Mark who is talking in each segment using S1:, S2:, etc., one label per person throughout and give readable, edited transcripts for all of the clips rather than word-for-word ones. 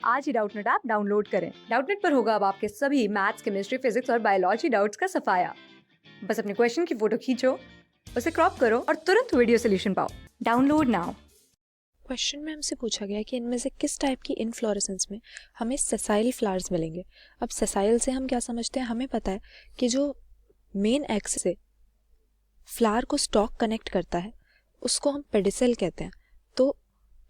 S1: आज ही Doubtnut app download करें। Doubtnut पर होगा अब आपके सभी मैथ्स, केमिस्ट्री, फिजिक्स और बायोलॉजी डाउट्स का सफाया। बस अपने क्वेश्चन की फोटो खींचो, उसे क्रॉप करो और तुरंत वीडियो सोल्यूशन पाओ। Download now.
S2: क्वेश्चन में हमसे पूछा गया कि इनमें से किस टाइप की इन्फ्लोरेसेंस में हमें सेसाइल फ्लावर्स मिलेंगे। अब सेसाइल से हम क्या समझते हैं, हमें पता है कि जो मेन एक्सिस से फ्लावर को स्टॉक कनेक्ट करता है उसको हम पेडिसल कहते हैं। तो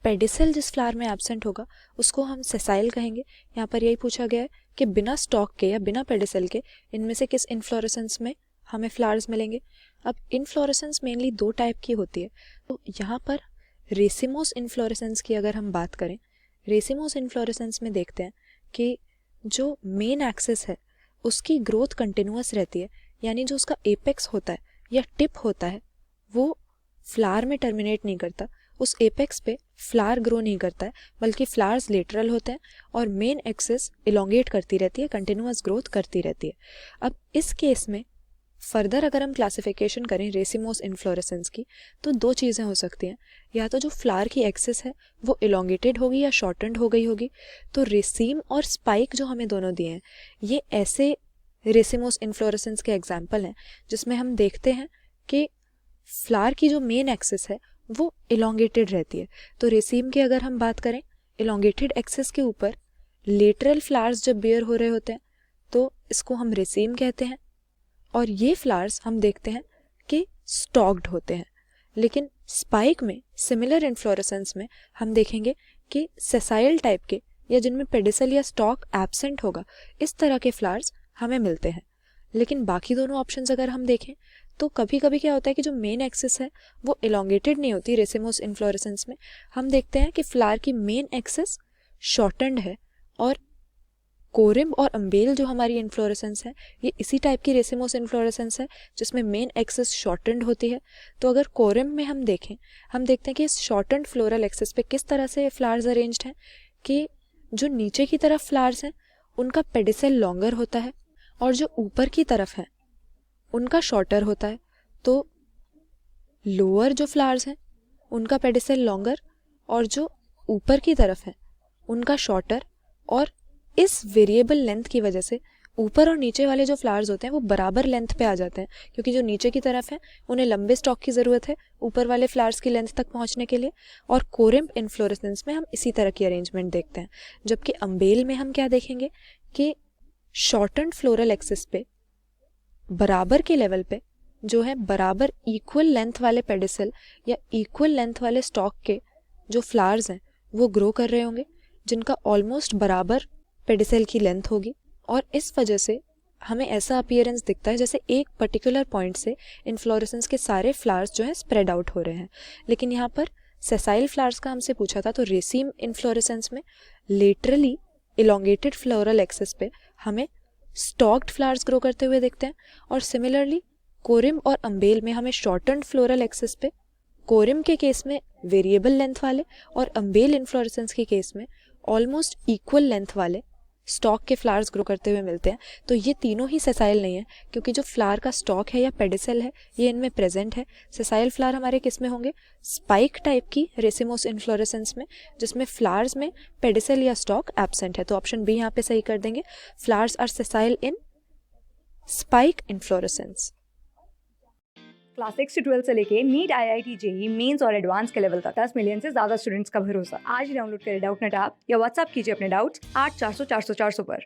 S2: पेडिसल जिस फ्लावर में एब्सेंट होगा उसको हम सेसाइल कहेंगे। यहाँ पर यही पूछा गया है कि बिना स्टॉक के या बिना पेडिसल के इनमें से किस इन्फ्लोरेसेंस में हमें फ्लावर्स मिलेंगे। अब इन्फ्लोरेसेंस मेनली दो टाइप की होती है। तो यहाँ पर रेसिमोस इन्फ्लोरेसेंस की अगर हम बात करें, रेसिमोस इन्फ्लोरेसेंस में देखते हैं कि जो मेन एक्सिस है उसकी ग्रोथ कंटिन्यूअस रहती है, यानी जो उसका एपेक्स होता है या टिप होता है वो फ्लावर में टर्मिनेट नहीं करता, उस एपेक्स पे फ्लावर ग्रो नहीं करता है, बल्कि फ्लावर्स लेटरल होते हैं और मेन एक्सिस इलोंगेट करती रहती है, कंटिन्यूअस ग्रोथ करती रहती है। अब इस केस में फर्दर अगर हम क्लासिफिकेशन करें रेसिमोस इन्फ्लोरेसेंस की तो दो चीज़ें हो सकती हैं। या तो जो फ्लावर की एक्सिस है वो इलोंगेटेड होगी या शॉर्टेंड हो गई होगी। तो रेसिम और स्पाइक जो हमें दोनों दिए हैं ये ऐसे रेसिमोस इन्फ्लोरेसेंस के एग्जाम्पल हैं जिसमें हम देखते हैं कि फ्लावर की जो मेन एक्सिस है वो इलोंगेटेड रहती है। तो रेसिम की अगर हम बात करें, इलोंगेटेड एक्सिस के ऊपर लेटरल फ्लावर्स जब बेयर हो रहे होते हैं तो इसको हम रेसिम कहते हैं। और ये फ्लावर्स हम देखते हैं कि स्टॉक्ड होते हैं। लेकिन स्पाइक में सिमिलर इन्फ्लोरेसेंस में हम देखेंगे कि सेसाइल टाइप के या जिनमें पेडिसल या स्टॉक एब्सेंट होगा इस तरह के फ्लावर्स हमें मिलते हैं। लेकिन बाकी दोनों ऑप्शंस अगर हम देखें तो कभी कभी क्या होता है कि जो मेन एक्सिस है वो इलोंगेटेड नहीं होती। रेसिमोस इन्फ्लोरेसेंस में हम देखते हैं कि फ्लावर की मेन एक्सिस शॉर्टन्ड है। और कोरिम्ब और अम्बेल जो हमारी इन्फ्लोरेसेंस है ये इसी टाइप की रेसिमोस इन्फ्लोरेसेंस है जिसमें मेन एक्सिस शॉर्टन्ड होती है। तो अगर कोरिम्ब में हम देखें, हम देखते हैं कि इस शॉर्टन्ड फ्लोरल एक्सिस पे किस तरह से फ्लावर्स अरेंज्ड हैं कि जो नीचे की तरफ फ्लावर्स हैं उनका पेडिसल लॉन्गर होता है और जो ऊपर की तरफ है उनका शॉर्टर होता है। तो लोअर जो फ्लावर्स हैं उनका पेडिसल लॉन्गर और जो ऊपर की तरफ है उनका शॉर्टर। और इस वेरिएबल लेंथ की वजह से ऊपर और नीचे वाले जो फ्लावर्स होते हैं वो बराबर लेंथ पे आ जाते हैं, क्योंकि जो नीचे की तरफ है उन्हें लंबे स्टॉक की ज़रूरत है ऊपर वाले फ्लावर्स की लेंथ तक पहुंचने के लिए। और कोरिम्ब इन्फ्लोरेसेंस में हम इसी तरह की अरेंजमेंट देखते हैं। जबकि अम्बेल में हम क्या देखेंगे कि शॉर्टन्ड फ्लोरल एक्सिस पे बराबर के लेवल पे जो है बराबर इक्वल लेंथ वाले पेडिसल या इक्वल लेंथ वाले स्टॉक के जो फ्लावर्स हैं वो ग्रो कर रहे होंगे जिनका ऑलमोस्ट बराबर पेडिसल की लेंथ होगी। और इस वजह से हमें ऐसा अपीयरेंस दिखता है जैसे एक पर्टिकुलर पॉइंट से इन्फ्लोरेसेंस के सारे फ्लावर्स जो हैं स्प्रेड आउट हो रहे हैं। लेकिन यहाँ पर सेसाइल फ्लावर्स का हमसे पूछा था तो रेसिम इन्फ्लोरेसेंस में लेटरली इलोंगेटेड फ्लोरल एक्सिस पे हमें स्टॉक्ड फ्लावर्स ग्रो करते हुए दिखते हैं। और सिमिलरली कोरिम्ब और अम्बेल में हमें शॉर्टन्ड फ्लोरल एक्सिस पे कोरिम्ब के केस में वेरिएबल लेंथ वाले और अम्बेल इन्फ्लोरेसेंस के केस में ऑलमोस्ट इक्वल लेंथ वाले स्टॉक के फ्लावर्स ग्रो करते हुए मिलते हैं। तो ये तीनों ही सेसाइल नहीं है, क्योंकि जो फ्लावर का स्टॉक है या पेडिसल है ये इनमें प्रेजेंट है। सेसाइल फ्लावर हमारे किस में होंगे, स्पाइक टाइप की रेसिमोस इन्फ्लोरेसेंस में, जिसमें फ्लावर्स में पेडिसल या स्टॉक एब्सेंट है। तो ऑप्शन बी यहाँ पे सही कर देंगे, flowers are sessile in spike inflorescence.
S1: Class 6 से 12 से लेके नीट, IIT, JEE मेंस और एडवांस के लेवल तक 10 मिलियन से ज्यादा स्टूडेंट्स का भरोसा। आज ही डाउनलोड करें डाउटनेट ऐप या व्हाट्सएप कीजिए अपने डाउट्स 8400 400 400 पर।